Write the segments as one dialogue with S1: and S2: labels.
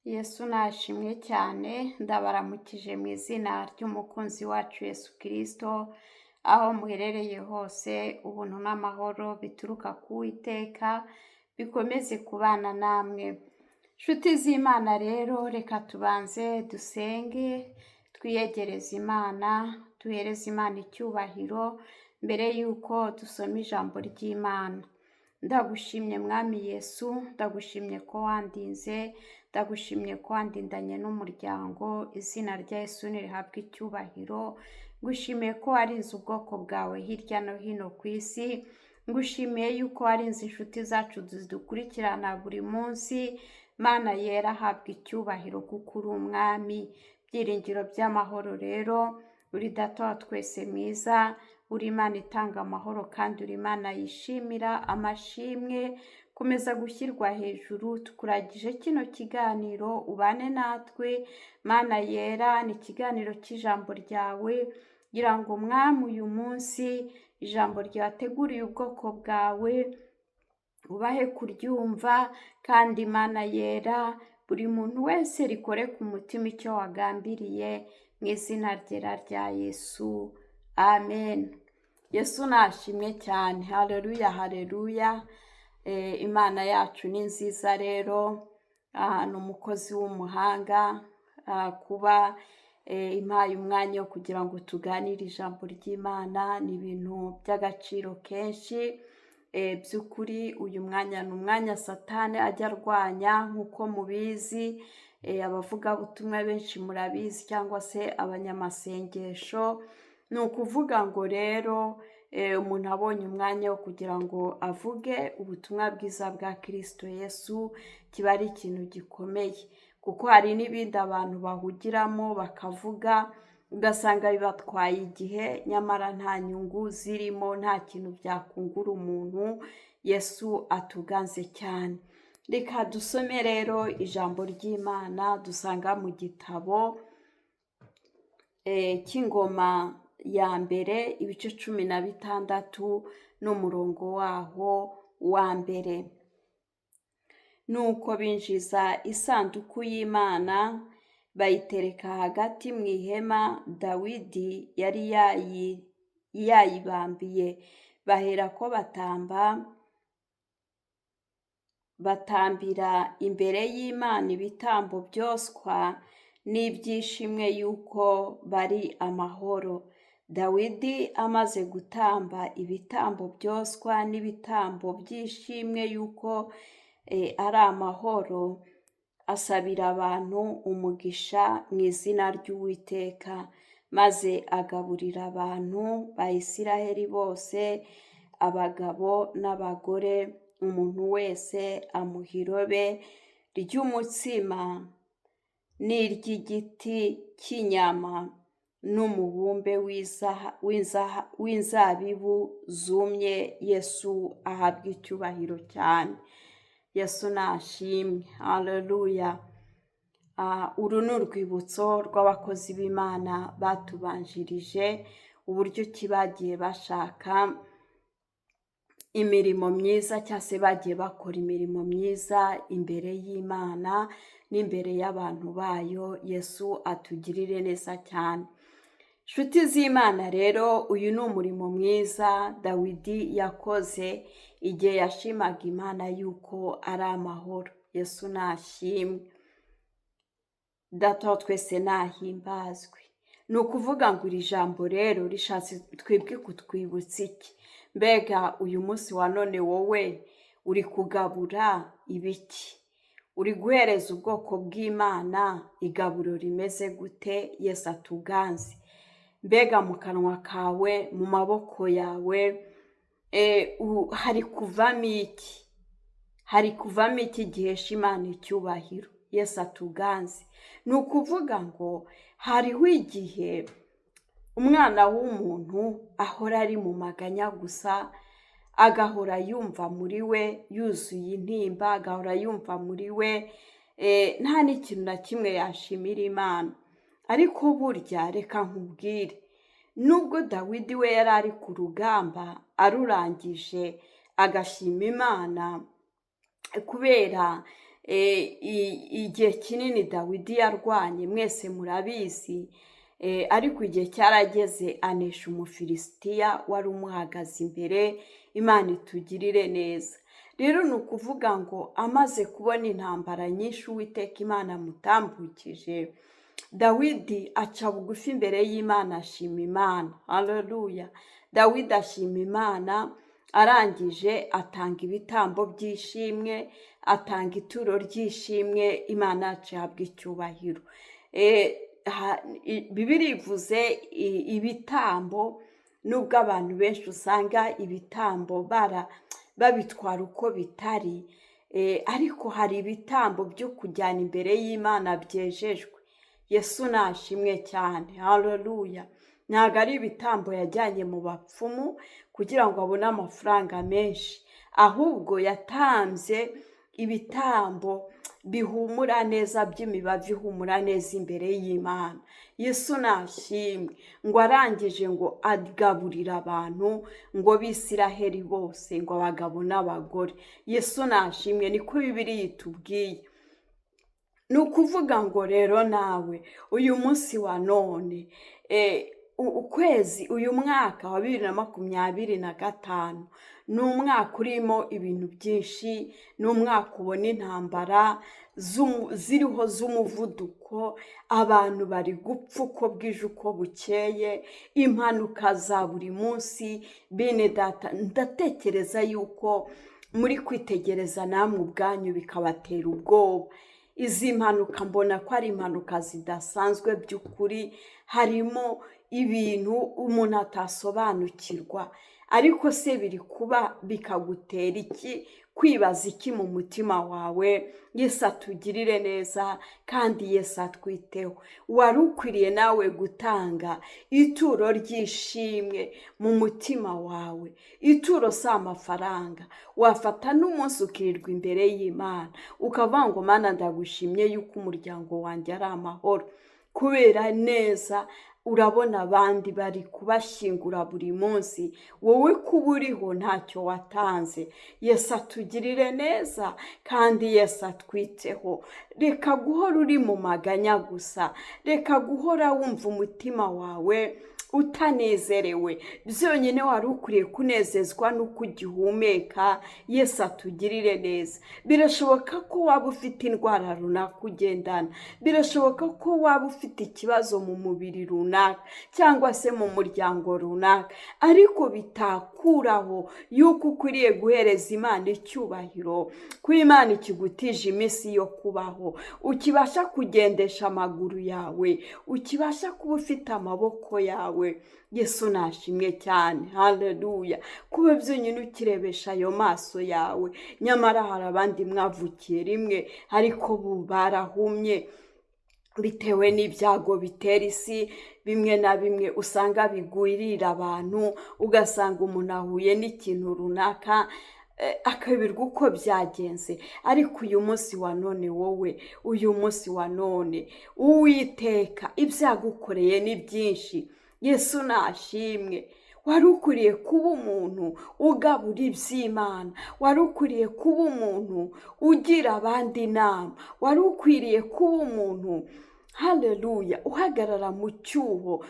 S1: Yesu nashimwe cyane, ndabaramukije mu izina ry'umukunzi wacu Yesu Kristo, aho muherereye hose ubuntu n'amahoro bituruka ku Uwiteka bikomeze kubana namwe. Nshuti z'Imana rero, reka tubanze dusenge, twiyegereze Imana, duhereze Imana icyubahiro mbere y'uko dusoma ijambo ry'Imana. Ndagushimye Mwami Yesu, ndagushimye ko wandinze, ndagushimye ko wandindanye n'umuryango, izina rya Yesu nirihabwe icyubahiro. Ngushimiye ko warinze ubwoko bwawe hirya no hino ku isi, ngushimiye yuko warinze inshuti zacu zidukurikirana buri munsi. Mana yera, habwa icyubahiro kuko uri umwami. Byiringiro by'amahoro rero, uri data wa twese mwiza, uri Imana itanga amahoro kandi uri Imana yishimira amashimwe. Komeza gushyirwa hejuru, tukuragije kino kiganiro, ubane natwe Mana yera. Ni ikiganiro cy'ijambo ryawe, kugira ngo Mwami uyu munsi ijambo ryateguriye ubwoko bwawe ubahe kuryumva, kandi Mana yera, buri muntu wese rikore ku mutima icyo wagambiriye, mu izina ryera rya Yesu, amen. Yesu nashimwe cyane, haleluya haleluya. Imana yacu ni nziza rero, ni umukozi w'umuhanga, kuba impaye umwanya wo kugira ngo tuganire ijambo ry'Imana ni ibintu by'agaciro kenshi. By'ukuri uyu mwanya ni umwanya Satani ajya arwanya, nk'uko mubizi, abavugabutumwa benshi murabizi, cyangwa se abanyamasengesho. Ni ukuvuga ngo rero umuntu abonye umwanya wo kugira ngo avuge ubutumwa bwiza bwa Kristo Yesu, kiba ari ikintu gikomeye, kuko hari n'ibindi abantu bahugiramo bakavuga, ugasanga bibatwaye igihe, nyamara nta nyungu zirimo, nta kintu byakungura umuntu. Yesu atuganze cyane. Reka dusome rero ijambo ry'Imana dusanga mu gitabo cy'Ingoma ya mbere, ibice 16 n'umurongo waho wa mbere. Nuko binjiza isanduku y'Imana, bayitereka hagati mu ihema Dawidi yari yayibambiye. Baherako batambira imbere y'Imana ibitambo byoswa n'ibyishimwe yuko bari amahoro. Dawidi amaze gutamba ibitambo byoswa n'ibitambo byishimwe yuko ari amahoro, asabira abantu umugisha mu izina ry'Uwiteka, maze agaburira abantu ba Isiraheli bose, abagabo n'abagore, umuntu wese amuha irobe ry'umutsima n'iry'igiti cy'inyama n'umubumbe w'inzabibu zumye. Yesu ahabwa icyubahiro cyane. Yesu nashimwe, haleluya. Uru ni urwibutso rw'abakozi b'Imana batubanjirije, uburyo ki bagiye bashaka imirimo myiza, cyangwa se bagiye bakora imirimo myiza imbere y'Imana n'imbere y'abantu bayo. Yesu atugirire neza cyane. Nshuti z'Imana rero, uyu ni umurimo mwiza Dawidi yakoze igihe yashimaga Imana yuko ari amahoro. Yesu nashimwe, data wa twese nahimbazwe. Ni ukuvuga ngo iri jambo rero rishatse twebwe kutwibutsa iki? Mbega uyu munsi wa none wowe uri kugabura ibiki? Uri guhereza ubwoko bw'Imana igaburo rimeze gute? Yesu atuganze. Mbega mu kanwa kawe, mu maboko yawe, hari kuvamo iki? Hari kuvamo iki gihesha Imana icyubahiro? Yesu atuganze. Ni ukuvuga ngo hariho igihe umwana w'umuntu ahora ari mu maganya gusa, agahora yumva muri we yuzuye intimba, agahora yumva muri we nta n'ikintu na kimwe yashimira Imana. Ariko burya reka nkubwire, nubwo Dawidi we yari ari ku rugamba arurangije agashima Imana kubera igihe kinini Dawidi yarwanye mwese murabizi, ariko igihe cyarageze anesha Umufilisitiya wari umuhagaze imbere. Imana itugirire neza. Rero ni ukuvuga ngo amaze kubona intambara nyinshi Uwiteka Imana amutambukije, Dawidi aca bugufi imbere y'Imana ashima Imana. Haleluya! Dawidi ashima Imana, arangije atanga ibitambo by'ishimwe, atanga ituro ry'ishimwe. Imana yacu ihabwa icyubahiro. Bibiliya ivuze ibitambo, nubwo abantu benshi usanga ibitambo babitwara uko bitari, ariko hari ibitambo byo kujyana imbere y'Imana byejejwe. Yesu nashimwe cyane. Haleluya! Ntabwo ari ibitambo yajyanye mu bapfumu kugira ngo abone amafaranga menshi, ahubwo yatanze ibitambo bihumura neza, by'imibavu ihumura neza imbere y'Imana. Yesu nashimwe. Ngo arangije ngo agaburira abantu ngo b'Isiraheli bose, ngo abagabo n'abagore. Yesu nashimwe. Niko Bibiliya itubwiye. Ni ukuvuga ngo rero nawe uyu munsi wa none, uyu mwaka wa 2025 ni umwaka urimo ibintu byinshi. Ni umwaka ubona intambara ziriho z'umuvuduko, abantu bari gupfa uko bwije uko bukeye, impanuka za buri munsi. Bene data, ndatekereza yuko muri kwitegereza namwe ubwanyu bikabatera ubwoba. Izi mpanuka mbona ko ari impanuka zidasanzwe by'ukuri. Harimo ibintu umuntu atasobanukirwa, ariko se biri kuba bikagutera iki? Kwibaza iki mu mutima wawe? Yesu atugirire neza kandi Yesu atwiteho. Wari ukwiriye nawe gutanga ituro ry'ishimwe mu mutima wawe. Ituro si amafaranga. Wafata n'umunsi ukirirwa imbere y'Imana ukavuga ngo Mana, ndagushimye yuko umuryango wanjye ari amahoro, kubera neza urabona abandi bari kubashyingura buri munsi, wowe kuba uriho ntacyo watanze. Yesu atugirire neza kandi Yesu atwiteho. Reka guhora uri mu maganya gusa, reka guhora wumva umutima wawe utanezerewe. Byonyine wari ukwiriye kunezezwa n'uko ugihumeka. Yesu atugirire neza. Birashoboka ko waba ufite indwara runaka ugendana, birashoboka ko waba ufite ikibazo mu mubiri runaka cyangwa se mu muryango runaka, ariko bitakuraho yuko ukwiriye guhereza Imana icyubahiro, ko Imana ikigutije iminsi yo kubaho, ukibasha kugendesha amaguru yawe, ukibasha kuba ufite amaboko yawe. Yesu nashimwe cyane. Haleluya! Kuba byonyine ukirebesha ayo maso yawe. Nyamara hari abandi mwavukiye rimwe, ariko barahumye bitewe n'ibyago bitera isi. Bimwe na bimwe usanga bigwirira abantu, ugasanga umuntu ahuye n'ikintu runaka akabirwa uko byagenze. Ariko uyu munsi wa none, wowe uyu munsi wa none, Uwiteka ibyagukoreye ni byinshi. Yesu nashimwe. Wari ukwiriye kuba umuntu ugabura iby'Imana, wari ukwiriye kuba umuntu ugira abandi inama, wari ukwiriye kuba umuntu, haleluya, uhagarara mu cyuho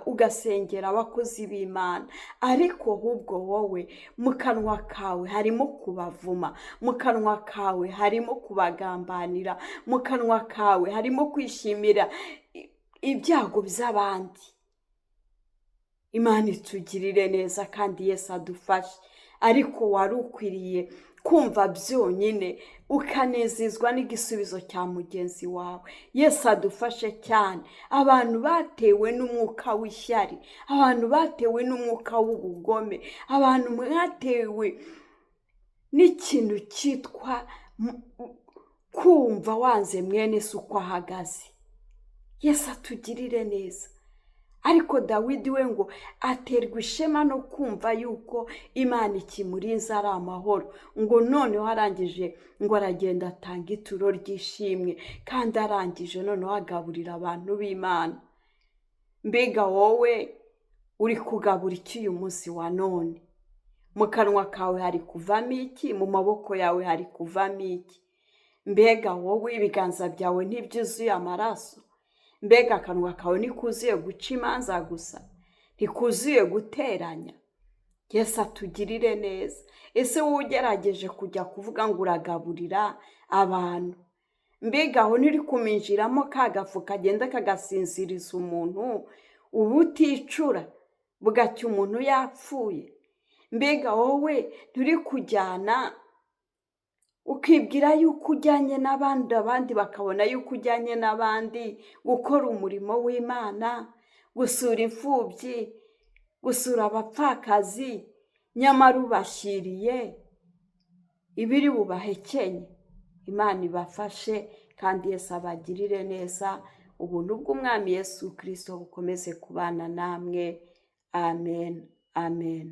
S1: ugasengera abakozi b'Imana. Ariko ahubwo wowe mu kanwa kawe harimo kubavuma, mu kanwa kawe harimo kubagambanira, mu kanwa kawe harimo kwishimira ibyago by'abandi. Imana itugirire neza kandi Yesu adufashe. Ariko wari ukwiriye kumva byonyine ukanezezwa n'igisubizo cya mugenzi wawe. Yesu adufashe cyane. Abantu batewe n'umwuka w'ishyari, abantu batewe n'umwuka w'ubugome, abantu mwatewe n'ikintu cyitwa kumva wanze mwene se uko ahagaze. Yesu atugirire neza. Ariko Dawidi we ngo aterwa ishema no kumva yuko Imana ikimurinze ari amahoro. Ngo noneho arangije ngo aragenda atanga ituro ry'ishimwe, kandi arangije noneho agaburira abantu b'Imana. Mbega wowe uri kugabura iki uyu munsi wa none? Mu kanwa kawe hari kuvamo iki? Mu maboko yawe hari kuvamo iki? mbega wowe ibiganza byawe ntibyuzuye amaraso? Mbega akanwa kawe ntikuzuye guca imanza gusa? Ntikuzuye guteranya? Yesu atugirire neza. Ese wowe ugerageje kujya kuvuga ngo uragaburira abantu, mbega aho ntiri kuminjiramo ka gafu kagenda kagasinziriza umuntu uba uticura bugacya umuntu yapfuye? Mbega wowe nturi kujyana ukibwira yuko ujyanye n'abandi, abandi bakabona yuko ujyanye n'abandi, gukora umurimo w'Imana, gusura imfubyi, gusura abapfakazi, nyamara ubashyiriye ibiri bubahekenye? Imana ibafashe kandi Yesu abagirire neza. Ubuntu bw'Umwami Yesu Kristo bukomeze kubana namwe. Amen. Amen.